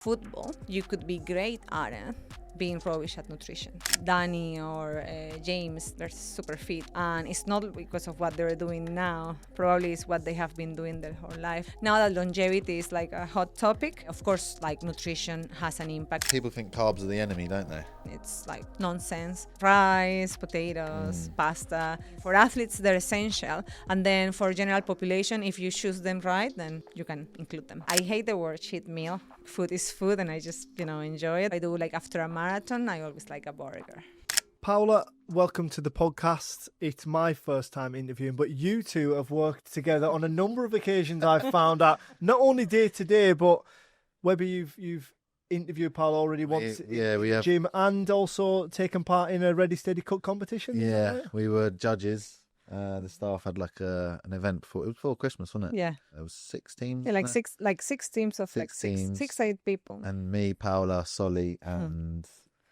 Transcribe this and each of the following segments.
Football, you could be great at it, being rubbish at nutrition. Danny or James, they're super fit, and it's not because of what they're doing now. Probably it's what they have been doing their whole life. Now that longevity is like a hot topic, of course, like nutrition has an impact. People think carbs are the enemy, don't they? It's like nonsense. Rice, potatoes, pasta. For athletes, they're essential. And then for general population, if you choose them right, then you can include them. I hate the word cheat meal. Food is food, and I just, enjoy it. I do like after a marathon, I always like a burger. Paola, welcome to the podcast. It's my first time interviewing, but you two have worked together on a number of occasions. I've found out, not only day to day, but whether you've interviewed Paola already once, we have, gym, and also taken part in a Ready Steady Cook competition. Yeah, we were judges. The staff had like an event before. It was before Christmas, wasn't it? Yeah. There was 6 teams. Yeah, six teams of six, 8 people. And me, Paola, Solly, and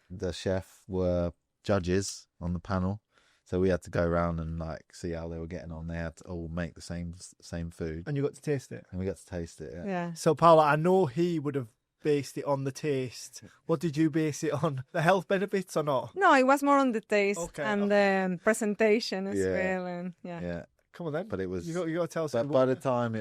the chef were judges on the panel. So we had to go around and like see how they were getting on. They had to all make the same food. And you got to taste it. And we got to taste it. Yeah. So Paola, I know he would have based it on the taste. What did you base it on? The health benefits or not? No, it was more on the taste and the presentation as well. And yeah. Come on then. But it was. You got to tell us. But by the time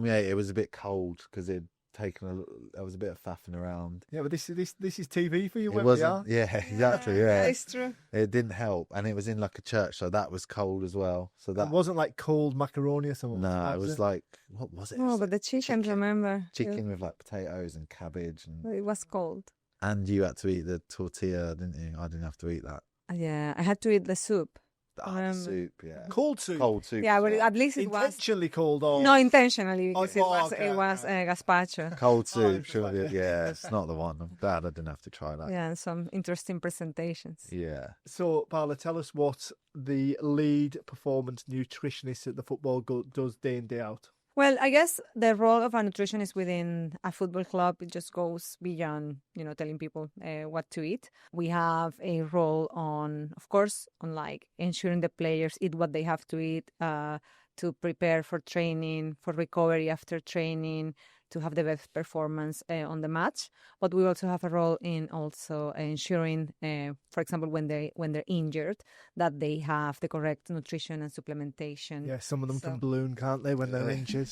we ate, it was a bit cold because it'd taken there was a bit of faffing around. Yeah, but this is TV for you. It wasn't. Yeah, exactly. Yeah, it's true. It didn't help, and it was in like a church, so that was cold as well. So that it wasn't like cold macaroni or something. No, it was like, what was it? Oh, but the chicken, remember? Chicken with like potatoes and cabbage, and it was cold. And you had to eat the tortilla, didn't you? I didn't have to eat that. Yeah, I had to eat the soup. The soup, yeah. Cold soup. Cold soup. Yeah, but at least it was intentionally cold, or no, intentionally because it was okay. gazpacho. Cold soup, surely. Yeah, it's not the one. I'm glad I didn't have to try that. Yeah, and some interesting presentations. Yeah. So, Paola, tell us what the lead performance nutritionist at the football does day in, day out. Well, I guess the role of a nutritionist within a football club, it just goes beyond, telling people what to eat. We have a role of course, on like ensuring the players eat what they have to eat to prepare for training, for recovery after training, to have the best performance on the match. But we also have a role in also ensuring, for example, when they're injured, that they have the correct nutrition and supplementation. Yeah, some of them can balloon, can't they, when they're injured?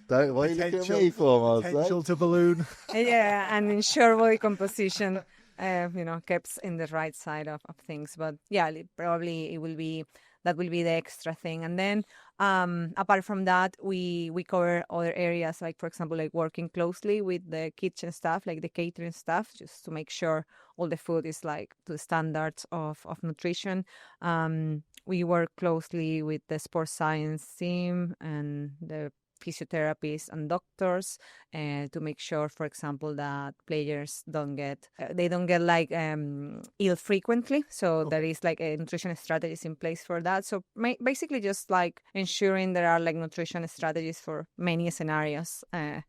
What are you looking at me for, potential to balloon. Yeah, and ensure body composition, keeps in the right side of things. But yeah, probably that will be the extra thing. And then apart from that, we cover other areas, like, for example, like working closely with the kitchen staff, like the catering staff, just to make sure all the food is like to the standards of nutrition. We work closely with the sports science team and the physiotherapists and doctors to make sure, for example, that players don't get like ill frequently. So there is like a nutrition strategies in place for that. So basically just like ensuring there are like nutrition strategies for many scenarios, in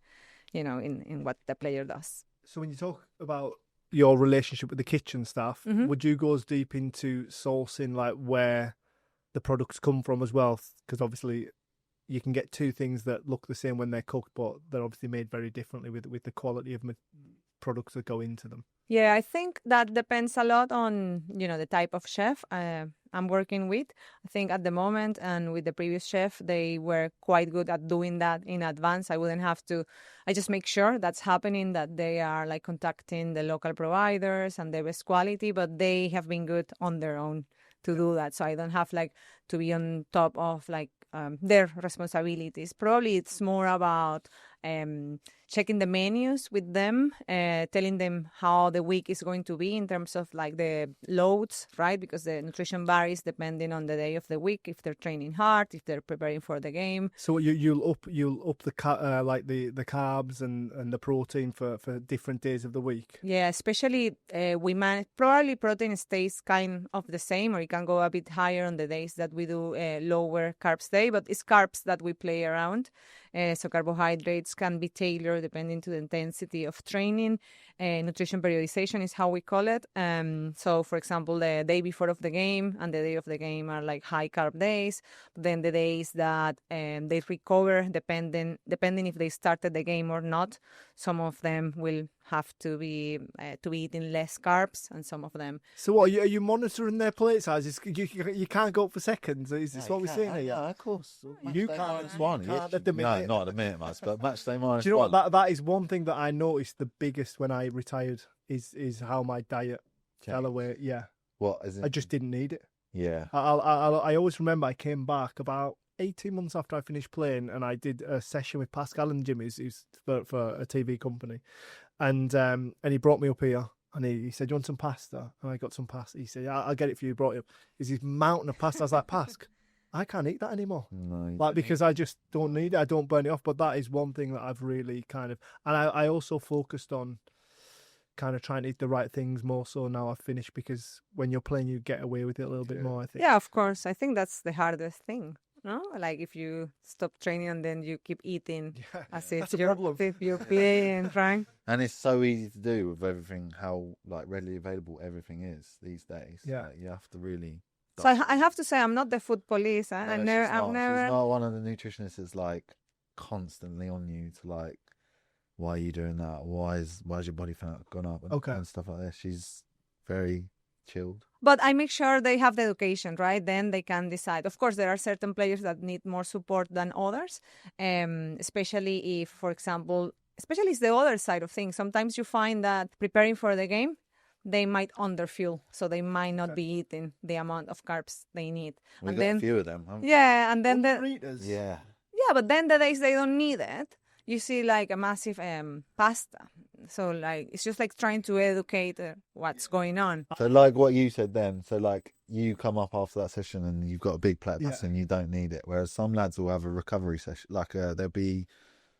what the player does. So when you talk about your relationship with the kitchen staff, would you go as deep into sourcing like where the products come from as well? Because obviously you can get two things that look the same when they're cooked, but they're obviously made very differently with the quality of products that go into them. Yeah, I think that depends a lot on, the type of chef I'm working with. I think at the moment and with the previous chef, they were quite good at doing that in advance. I just make sure that's happening, that they are like contacting the local providers and the best quality, but they have been good on their own to do that. So I don't have like to be on top of like their responsibilities. Probably it's more about checking the menus with them, telling them how the week is going to be in terms of like the loads, right? Because the nutrition varies depending on the day of the week, if they're training hard, if they're preparing for the game. So you'll up the carbs and the protein for different days of the week. Yeah, especially we manage, probably protein stays kind of the same, or it can go a bit higher on the days that we do lower carbs day, but it's carbs that we play around. So carbohydrates can be tailored depending to the intensity of training. Nutrition periodization is how we call it. So, for example, the day before of the game and the day of the game are like high carb days. Then the days that they recover, depending if they started the game or not. Some of them will have to be eating less carbs, and some of them. So what are you monitoring their plate sizes? You can't go up for seconds. Is this what we're saying here? Yeah, of course. You Matchday can't- -1. you can't at No, the minute. not at the minute, Max, but matchday -1. Do you know what? That is one thing that I noticed the biggest when I retired is how my diet fell away. Yeah, What is it? I just didn't need it. Yeah. I always remember I came back about 18 months after I finished playing, and I did a session with Pascal and Jimmy, who's for a TV company, and he brought me up here. And he said, "Do you want some pasta?" And I got some pasta. He said, "I'll get it for you." He brought it up. Is this mountain of pasta? I was like, "Pask, I can't eat that anymore." No. Like, because I just don't need it. I don't burn it off. But that is one thing that I've really kind of, and I also focused on kind of trying to eat the right things more so now I've finished, because when you're playing, you get away with it a little bit more, I think. Yeah, of course. I think that's the hardest thing. No, like if you stop training and then you keep eating as if that's a you're problem. playing, right? And it's so easy to do with everything, how like readily available everything is these days. Yeah. Like, you have to really. So I have to say, I'm not the food police. I No, never, she's I've not. never. She's not one of the nutritionists that's like constantly on you to like, why are you doing that? Why's your body fat gone up? And stuff like that. She's very chilled. But I make sure they have the education, right? Then they can decide. Of course, there are certain players that need more support than others, especially if, for example, especially it's the other side of things. Sometimes you find that preparing for the game, they might underfuel, so they might not be eating the amount of carbs they need. We've And got then, a few of them. Haven't we? yeah, and then Yeah. but then the days they don't need it, you see like a massive pasta. So like it's just like trying to educate what's going on. So like what you said then, so like you come up after that session and you've got a big plate of pasta and you don't need it. Whereas some lads will have a recovery session, like there'll be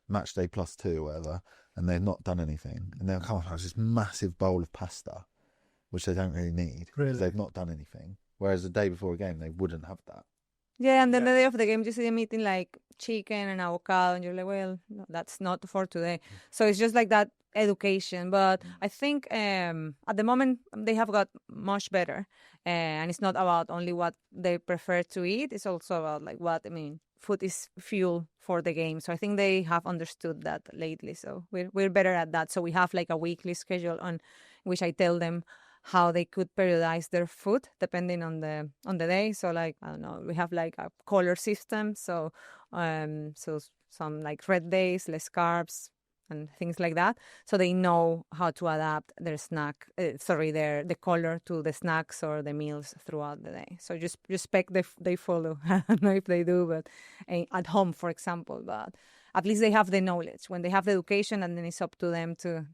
match day +2 or whatever, and they've not done anything. And they'll come up with this massive bowl of pasta, which they don't really need because they've not done anything. Whereas the day before a game, they wouldn't have that. Yeah, and then the day of the game, you see them eating like chicken and avocado, and you're like, well, no, that's not for today. So it's just like that education. But I think at the moment, they have got much better. And it's not about only what they prefer to eat. It's also about like food is fuel for the game. So I think they have understood that lately. So we're better at that. So we have like a weekly schedule on which I tell them how they could periodize their food depending on the day. So like, I don't know, we have like a color system. So some like red days, less carbs and things like that. So they know how to adapt their the color to the snacks or the meals throughout the day. So just respect they follow. I don't know if they do, but at home, for example, but at least they have the knowledge. When they have the education, and then it's up to them to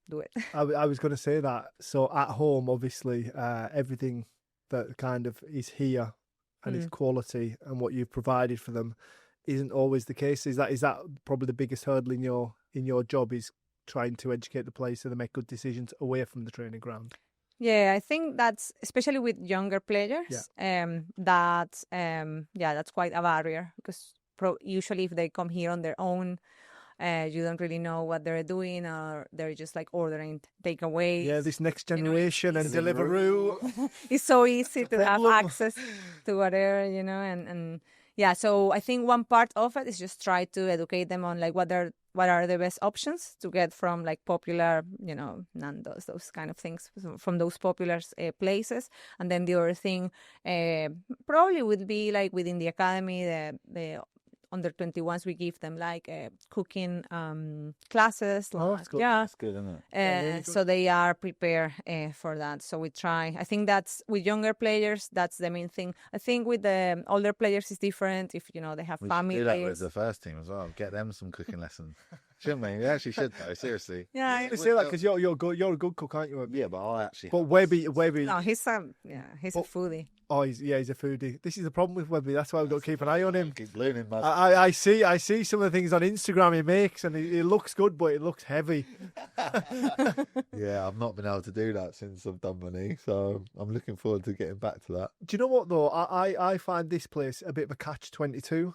do it. I was going to say that. So at home, obviously, everything that kind of is here and its quality and what you've provided for them isn't always the case. Is that probably the biggest hurdle in your job, is trying to educate the players so they make good decisions away from the training ground? Yeah, I think that's especially with younger players. That's quite a barrier, because usually if they come here on their own, you don't really know what they're doing, or they're just like ordering takeaways. Yeah, this next generation and Deliveroo. It's so easy to have access to whatever, and yeah. So I think one part of it is just try to educate them on like what are the best options to get from like popular, Nando's, those kind of things, from those popular places. And then the other thing probably would be like within the academy, the under 21s, we give them like cooking classes. That's good. Yeah, That's good, isn't it? so they are prepared for that. So we try. I think that's with younger players. That's the main thing. I think with the older players is different. If they have We family. should do that players. with the first team as well. Get them some cooking lessons, shouldn't we? We actually should, though. Seriously. Yeah, You say that because you're a good cook, aren't you? Yeah, but I actually. But Webby. no, he's a foodie. Oh, he's a foodie. This is the problem with Webby. That's why we've got to keep an eye on him. Keep learning, man. I see some of the things on Instagram he makes, and it looks good, but it looks heavy. Yeah, I've not been able to do that since I've done money, so I'm looking forward to getting back to that. Do you know what though? I find this place a bit of a catch-22,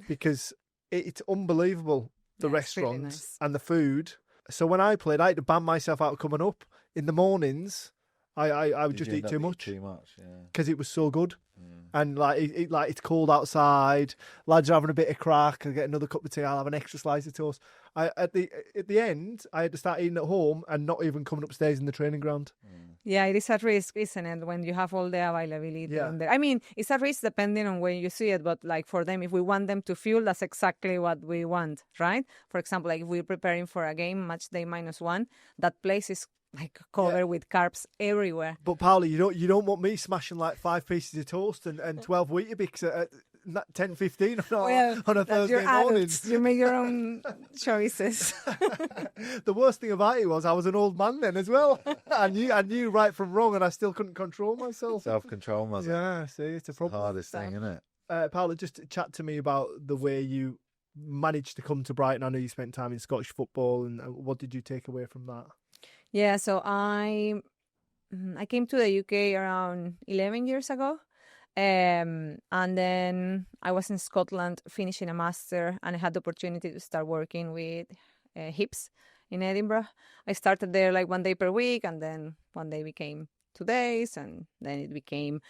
because it's unbelievable, the Yeah, it's really restaurants nice. and the food. So when I played, I had to ban myself out of coming up. In the mornings, I would Did just you eat end too up eating much Too much, yeah. because it was so good. Mm. And like like it's cold outside, lads are having a bit of crack. I get another cup of tea. I'll have an extra slice of toast. At the end, I had to start eating at home and not even coming upstairs in the training ground. Yeah, it is a risk, isn't it, when you have all the availability Yeah. in there. I mean, it's a risk depending on where you see it, but like for them, if we want them to fuel, that's exactly what we want, right? For example, like if we're preparing for a game, match day -1, that place is like covered with carbs everywhere. But Paola, you don't want me smashing like 5 pieces of toast and 12 Weetabix at 10:15 on a That's your Thursday morning. adults. You make your own choices. The worst thing about it was I was an old man then as well. I knew right from wrong, and I still couldn't control myself. Self-control, must Yeah, see, it's a problem. hardest thing, isn't it? Paola, just chat to me about the way you managed to come to Brighton. I know you spent time in Scottish football, and what did you take away from that? Yeah, so I came to the UK around 11 years ago. And then I was in Scotland finishing a master, and I had the opportunity to start working with hips in Edinburgh. I started there like 1 day per week, and then one day became 2 days, and then it became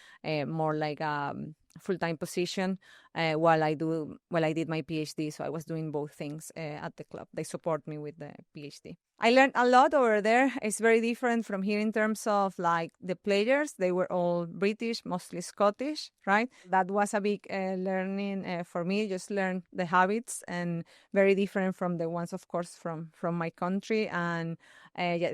more like a full-time position while I did my PhD. So I was doing both things at the club. They support me with the PhD. I learned a lot over there. It's very different from here in terms of like the players. They were all British, mostly Scottish, right? That was a big learning for me. Just learn the habits, and very different from the ones, of course, from my country, and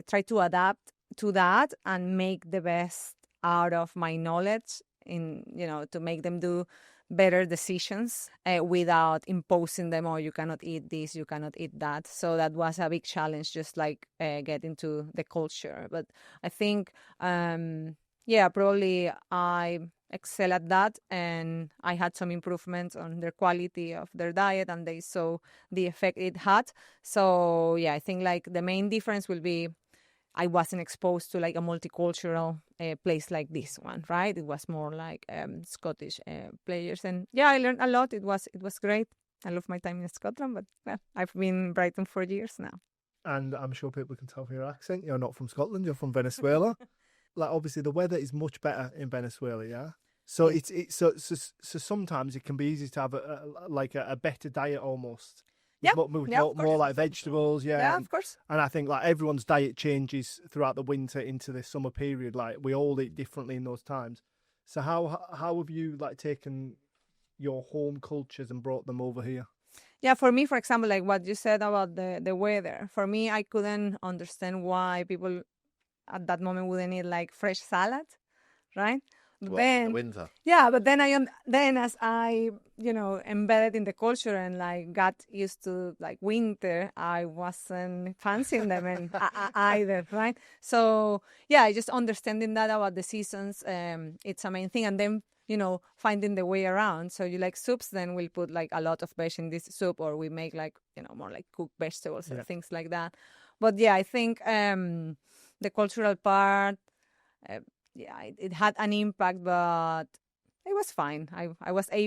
try to adapt to that and make the best out of my knowledge to make them do better decisions without imposing them, or you cannot eat this, you cannot eat that. So that was a big challenge, just like getting to the culture. But I think, probably I excel at that, and I had some improvements on their quality of their diet, and they saw the effect it had. So I think like the main difference will be I wasn't exposed to like a multicultural place like this one, right? It was more like Scottish players, and I learned a lot. It was great. I love my time in Scotland, but I've been in Brighton for years now. And I'm sure people can tell from your accent you're not from Scotland. You're from Venezuela. Like obviously the weather is much better in Venezuela, yeah. So so sometimes it can be easy to have a better diet almost. More like vegetables, Yeah, of course. And I think like everyone's diet changes throughout the winter into the summer period. Like we all eat differently in those times. So how have you like taken your home cultures and brought them over here? Yeah, for me, for example, like what you said about the weather. For me, I couldn't understand why people at that moment wouldn't eat like fresh salad, right? In the winter. Yeah, but then as I embedded in the culture and like got used to like winter, I wasn't fancying them and either, right? So I just understanding that about the seasons, it's a main thing, and then finding the way around. So you like soups, then we'll put like a lot of veg in this soup, or we make like more like cooked vegetables or things like that. But I think the cultural part. It had an impact, but it was fine.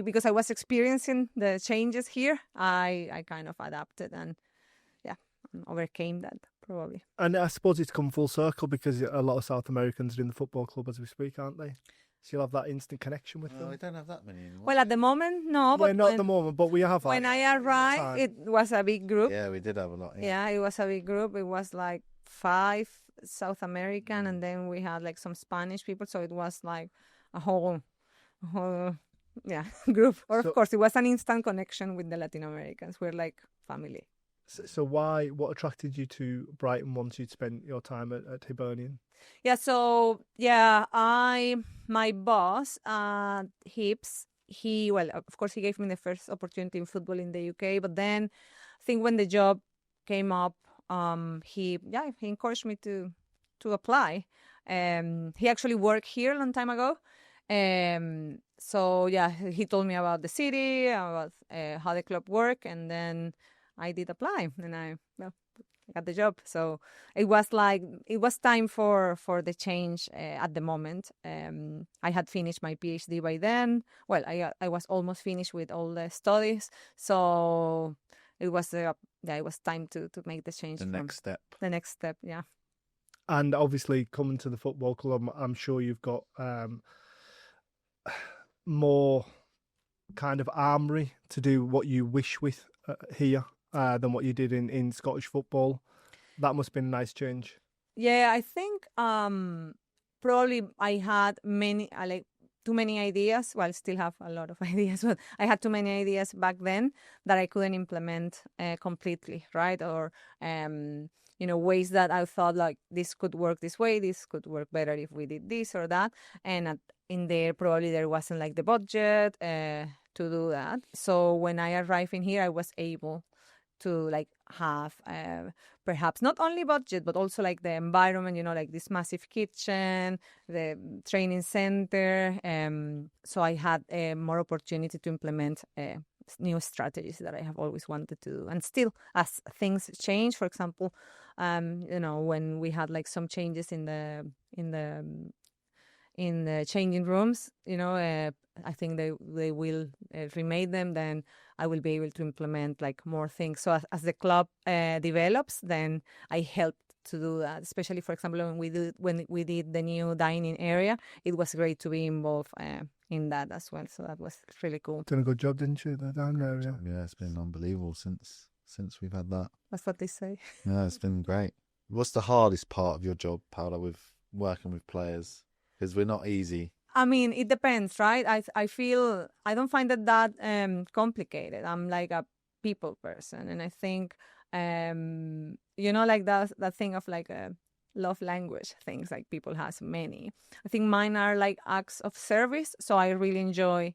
Because I was experiencing the changes here. I kind of adapted and overcame that probably. And I suppose it's come full circle because a lot of South Americans are in the football club as we speak, aren't they? So you'll have that instant connection with them. We don't have that many anymore. Well, at the moment, no. But not at the moment, but we have. When I arrived, it was a big group. Yeah, we did have a lot. Yeah, it was a big group. It was like 5 South American, and then we had like some Spanish people, so it was like a whole group. Of course it was an instant connection with the Latin Americans. We're like family. So what attracted you to Brighton once you'd spent your time at Hibernian? My boss at Hips, of course he gave me the first opportunity in football in the UK, but then I think when the job came up, he encouraged me to apply. He actually worked here a long time ago. He told me about the city, about how the club worked, and then I did apply, and got the job. So it was time for the change at the moment. I had finished my PhD by then. Well, I was almost finished with all the studies. So it was it was time to make the change. The next step. The next step, yeah. And obviously, coming to the football club, I'm sure you've got more kind of armoury to do what you wish with here than what you did in Scottish football. That must have been a nice change. Yeah, I think probably I had too many ideas. Well, I still have a lot of ideas, but I had too many ideas back then that I couldn't implement completely, right? Or ways that I thought like this could work this way, this could work better if we did this or that. And in there, probably there wasn't like the budget to do that. So when I arrived in here, I was able to like have perhaps not only budget, but also like the environment, like this massive kitchen, the training center. So I had more opportunity to implement new strategies that I have always wanted to do. And still, as things change, for example, when we had like some changes in the changing rooms, I think they will remake them. Then I will be able to implement like more things. So as the club develops, then I help to do that. Especially, for example, when we did the new dining area, it was great to be involved in that as well. So that was really cool. Done a good job, didn't you? The dining area. Yeah, it's been unbelievable since we've had that. That's what they say. Yeah, it's been great. What's the hardest part of your job, Paola, with working with players? Because we're not easy. I mean, it depends, right? I feel I don't find it that complicated. I'm like a people person, and I think like that thing of like a love language things, like people has many. I think mine are like acts of service, so I really enjoy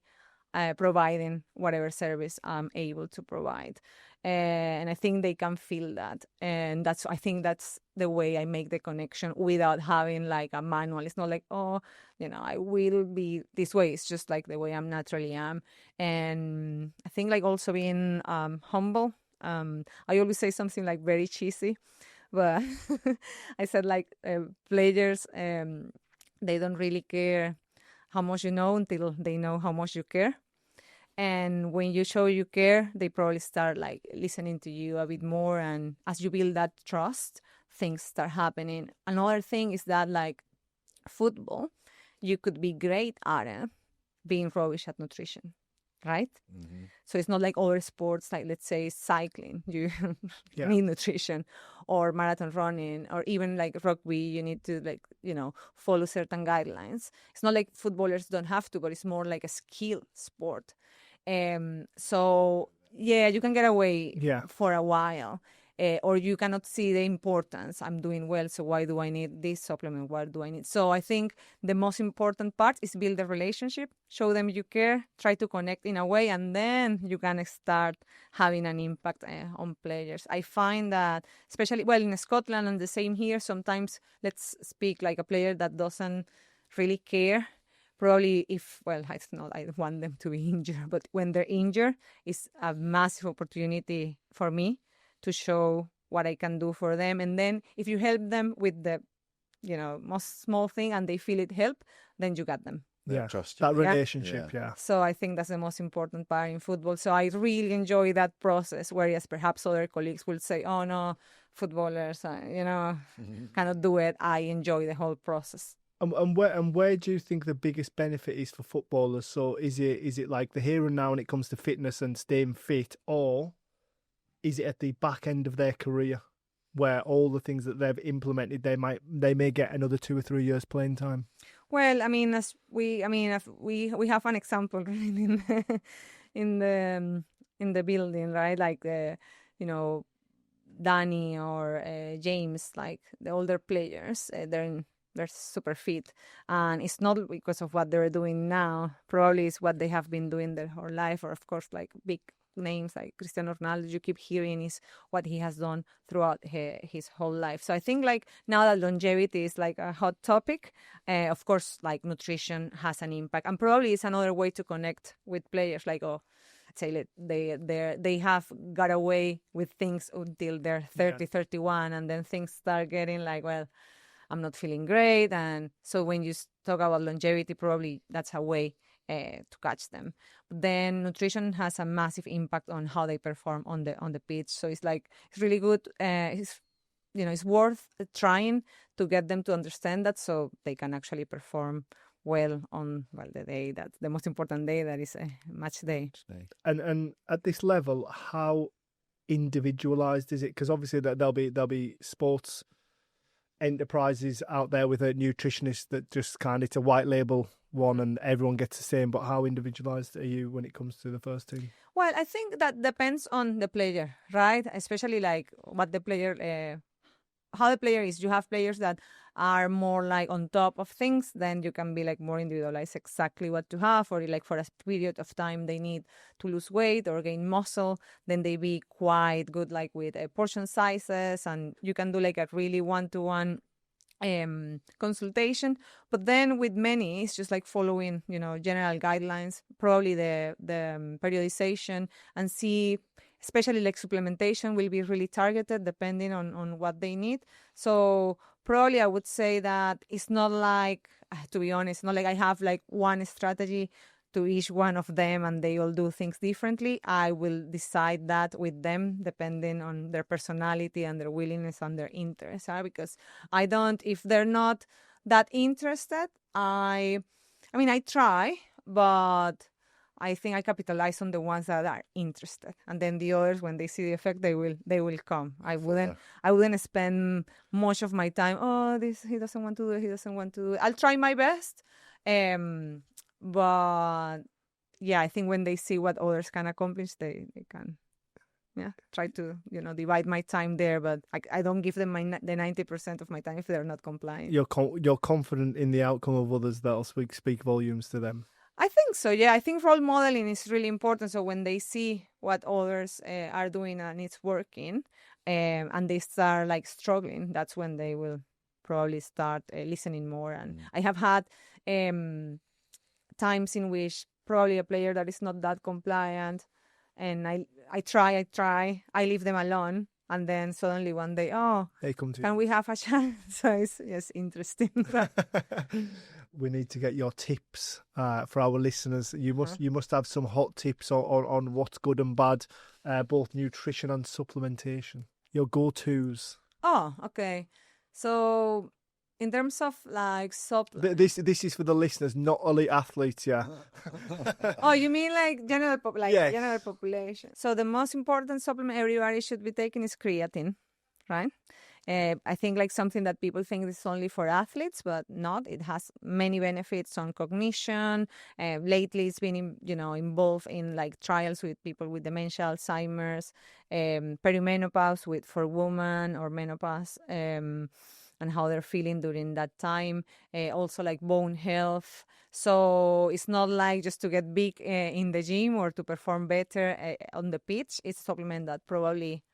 providing whatever service I'm able to provide. And I think they can feel that. And I think that's the way I make the connection without having like a manual. It's not like, I will be this way. It's just like the way I'm naturally am. And I think like also being humble. I always say something like very cheesy, but I said like players, they don't really care how much you know until they know how much you care. And when you show you care, they probably start like listening to you a bit more. And as you build that trust, things start happening. Another thing is that like football, you could be great at it, being rubbish at nutrition, right? Mm-hmm. So it's not like other sports, like let's say cycling, you need nutrition, or marathon running, or even like rugby, you need to like, follow certain guidelines. It's not like footballers don't have to, but it's more like a skill sport. So yeah, you can get away for a while, or you cannot see the importance. I'm doing well, so why do I need this supplement? What do I need? So I think the most important part is build a relationship, show them you care, try to connect in a way, and then you can start having an impact on players. I find that, especially, in Scotland and the same here, sometimes let's speak like a player that doesn't really care. Probably it's not, I want them to be injured, but when they're injured, it's a massive opportunity for me to show what I can do for them. And then if you help them with the, most small thing and they feel it help, then you got them. Yeah, trust you. That relationship, So I think that's the most important part in football. So I really enjoy that process, whereas perhaps other colleagues will say, oh no, footballers, cannot do it. I enjoy the whole process. And where do you think the biggest benefit is for footballers? So is it like the here and now when it comes to fitness and staying fit, or is it at the back end of their career where all the things that they've implemented, they may get another 2 or 3 years playing time? Well, I mean, if we have an example in the building, right? Like Danny or James, like the older players, they're super fit, and it's not because of what they're doing now. Probably it's what they have been doing their whole life, or of course, like big names like Cristiano Ronaldo, you keep hearing is what he has done throughout his whole life. So I think like now that longevity is like a hot topic, of course, like nutrition has an impact, and probably it's another way to connect with players. Like, say they have got away with things until they're 30, 31, and then things start getting like, well, I'm not feeling great. And so when you talk about longevity, probably that's a way to catch them. But then nutrition has a massive impact on how they perform on the pitch. So it's really good. It's worth trying to get them to understand that, so they can actually perform well on the day that's the most important day, that is a match day. And at this level, how individualized is it? Because obviously there'll be sports enterprises out there with a nutritionist that just it's a white label one and everyone gets the same. But how individualized are you when it comes to the first team? Well, I think that depends on the player, right? Especially like what the player, how the player is. You have players that are more like on top of things, then you can be like more individualized exactly what to have, or like for a period of time they need to lose weight or gain muscle, then they be quite good like with portion sizes, and you can do like a really one-to-one consultation. But then with many, it's just like following, general guidelines, probably the periodization, and see, especially like supplementation will be really targeted depending on what they need. So probably I would say that it's not like, to be honest, not like I have like one strategy to each one of them and they all do things differently. I will decide that with them depending on their personality and their willingness and their interest. Because if they're not that interested, I try, but I think I capitalize on the ones that are interested, and then the others, when they see the effect, they will come. I wouldn't spend much of my time. Oh, he doesn't want to do it. He doesn't want to do it. I'll try my best, but yeah, I think when they see what others can accomplish, they can. Yeah, try to divide my time there, but I don't give them the 90% of my time if they're not complying. You're confident in the outcome of others that'll speak volumes to them. I think so, yeah. I think role modeling is really important. So when they see what others are doing and it's working, and they start like struggling, that's when they will probably start listening more. And I have had times in which probably a player that is not that compliant, and I try, I leave them alone. And then suddenly one day, they come to can we have a chance? So it's interesting. We need to get your tips for our listeners. You must have some hot tips on what's good and bad, both nutrition and supplementation. Your go-tos. Oh, okay. So in terms of like this is for the listeners, not elite athletes, yeah. Oh, you mean like general yes. General population. So the most important supplement everybody should be taking is creatine, right? I think like something that people think is only for athletes, but not. It has many benefits on cognition. Lately, it's been involved in like trials with people with dementia, Alzheimer's, perimenopause for women, or menopause, and how they're feeling during that time. Also like bone health. So it's not like just to get big in the gym or to perform better on the pitch. It's a supplement that probably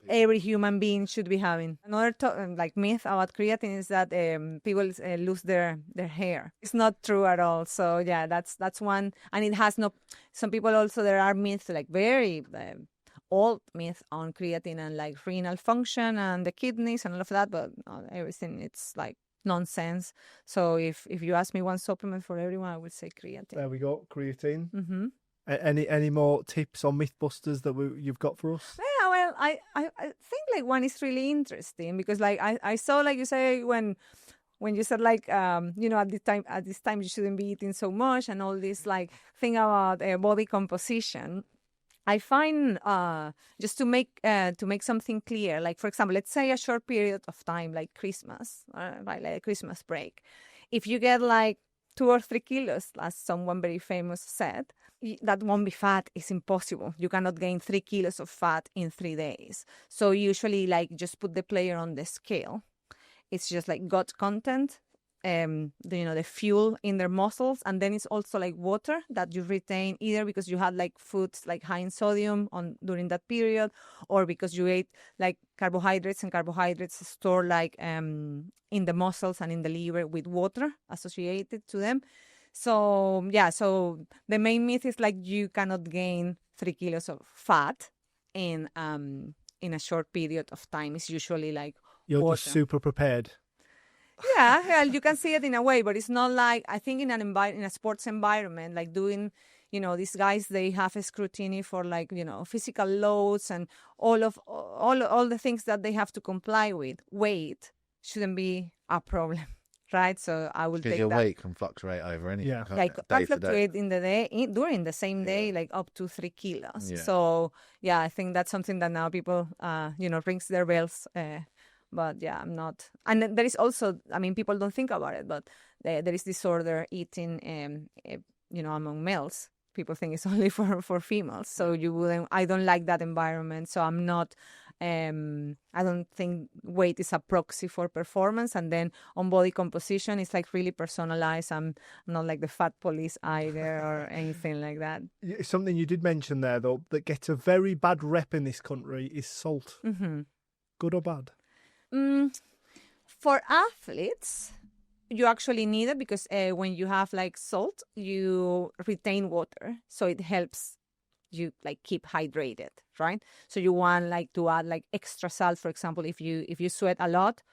every human being should be having. Another myth about creatine is that people lose their hair. It's not true at all. So yeah, that's one. And it has no. Some people also, there are myths, like very old myth on creatine and like renal function and the kidneys and all of that, but everything, it's like nonsense. So if you ask me one supplement for everyone, I would say creatine. There we go, creatine. Mm-hmm. Any more tips or mythbusters that you've got for us? Yeah, well, I think like one is really interesting, because like I saw, like you say, when you said like at this time you shouldn't be eating so much, and all this like thing about body composition. I find just to make something clear, like for example, let's say a short period of time like Christmas, like a Christmas break. If you get like 2 or 3 kilos, as someone very famous said, that won't be fat. It's impossible. You cannot gain 3 kilos of fat in 3 days. So usually like just put the player on the scale. It's just like gut content, the fuel in their muscles, and then it's also like water that you retain, either because you had like foods like high in sodium during that period, or because you ate like carbohydrates, and carbohydrates store like in the muscles and in the liver with water associated to them. So so the main myth is like you cannot gain 3 kilos of fat in a short period of time. It's usually like You're water. just super prepared. Yeah, well, you can see it in a way, but it's not like, I think in a sports environment, like doing, these guys, they have a scrutiny for like, physical loads and all the things that they have to comply with. Weight shouldn't be a problem, right? So I will Because take your that. weight can fluctuate over anything. Yeah. can't Like it? can Day to day. fluctuate in the day, during the same day, like up to 3 kilos. Yeah. So yeah, I think that's something that now people, rings their bells. But yeah, I'm not. And then there is also, I mean, people don't think about it, but there is disorder eating, among males. People think it's only for females. So I don't like that environment. So I'm not, I don't think weight is a proxy for performance. And then on body composition, it's like really personalized. I'm not like the fat police either or anything like that. Something you did mention there, though, that gets a very bad rep in this country is salt. Mm-hmm. Good or bad? For athletes, you actually need it because when you have like salt, you retain water, so it helps you like keep hydrated, right? So you want like to add like extra salt, for example, if you sweat a lot,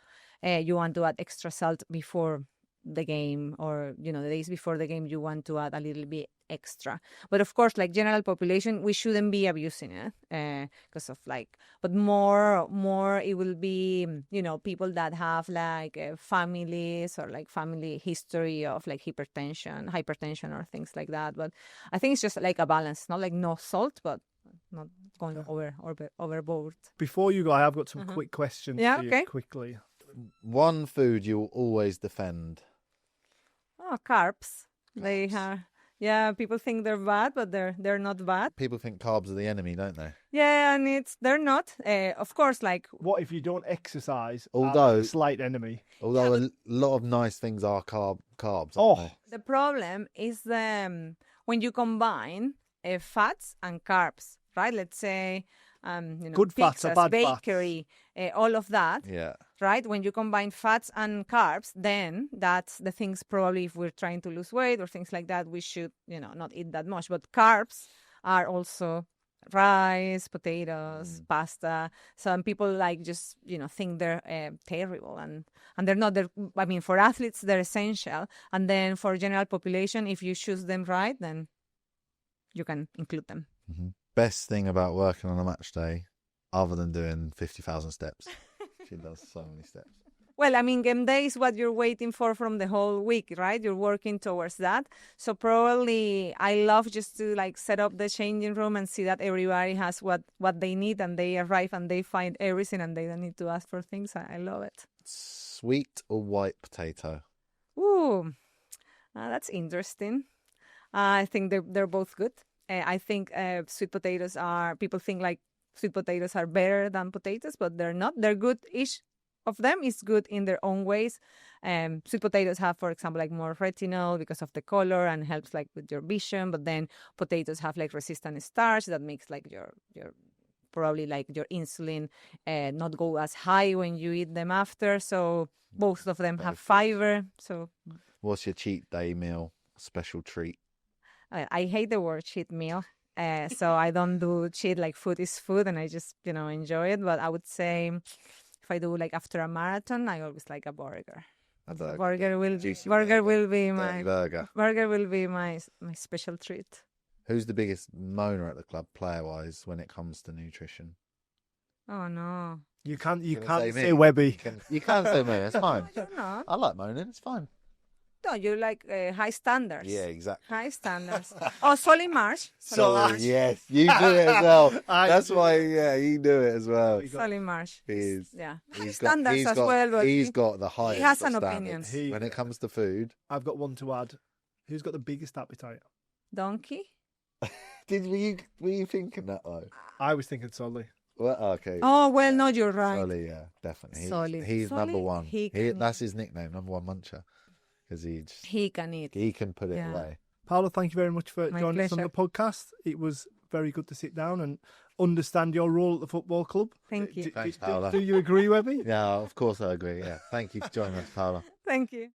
you want to add extra salt before the game, or the days before the game, you want to add a little bit extra. But of course, like general population, we shouldn't be abusing it because of like, but more it will be, people that have like families or like family history of like hypertension or things like that. But I think it's just like a balance, not like no salt, but not going overboard. Before you go, I have got some quick questions for you, okay. quickly. One food you will always defend. Oh, carbs. They are. Yeah, people think they're bad, but they're not bad. People think carbs are the enemy, don't they? Yeah, and they're not. Of course, like What if you don't exercise? Although- Slight enemy. Although a lot of nice things are carbs. Aren't Oh. they? the problem is when you combine fats and carbs, right? Let's say, Good fats or pizzas, bad fats? bakery, all of that. Yeah. Right? When you combine fats and carbs, then that's the things probably if we're trying to lose weight or things like that, we should, not eat that much. But carbs are also rice, potatoes, pasta. Some people like just, think they're terrible and they're not. I mean, for athletes, they're essential. And then for general population, if you choose them right, then you can include them. Mm-hmm. Best thing about working on a match day, other than doing 50,000 steps. She does so many steps. Well, I mean, game day is what you're waiting for from the whole week, right? You're working towards that. So probably I love just to like set up the changing room and see that everybody has what they need and they arrive and they find everything and they don't need to ask for things. I love it. Sweet or white potato? Ooh, that's interesting. I think they're both good. I think sweet potatoes people think like sweet potatoes are better than potatoes, but they're not. They're good. Each of them is good in their own ways. Sweet potatoes have, for example, like more retinol because of the color and helps like with your vision. But then potatoes have like resistant starch that makes like your probably like your insulin not go as high when you eat them after. So both of them have fiber. So what's your cheat day meal? Special treat? I hate the word cheat meal. So I don't do cheat, like food is food and I just, enjoy it. But I would say if I do like after a marathon, I always like a burger. Burger will be my special treat. Who's the biggest moaner at the club player-wise when it comes to nutrition? Oh, no. You can't say say me. Webby. You can say me, it's fine. I don't know. I like moaning, it's fine. No, you like high standards. Yeah, exactly. High standards. Oh, Solly Marsh. So, yes, you do it as well. That's why, you do it as well. Solly Marsh. He is. Yeah. High He's standards got, as well. But he's got the highest he has an of opinion. standards. When it comes to food. I've got one to add. Who's got the biggest appetite? Donkey? Were you thinking that though? I was thinking Solly. Well, okay. Oh, well, no, you're right. Solly, yeah, definitely. Solly. He's Solly, number one. he That's his nickname, number one muncher. Because he can eat. He can put it away. Paola, thank you very much for My joining us on pleasure. the podcast. It was very good to sit down and understand your role at the football club. Thank you. Thanks, Paola. Do you agree, Webby? Yeah, of course I agree. Yeah. Thank you for joining us, Paola. Thank you.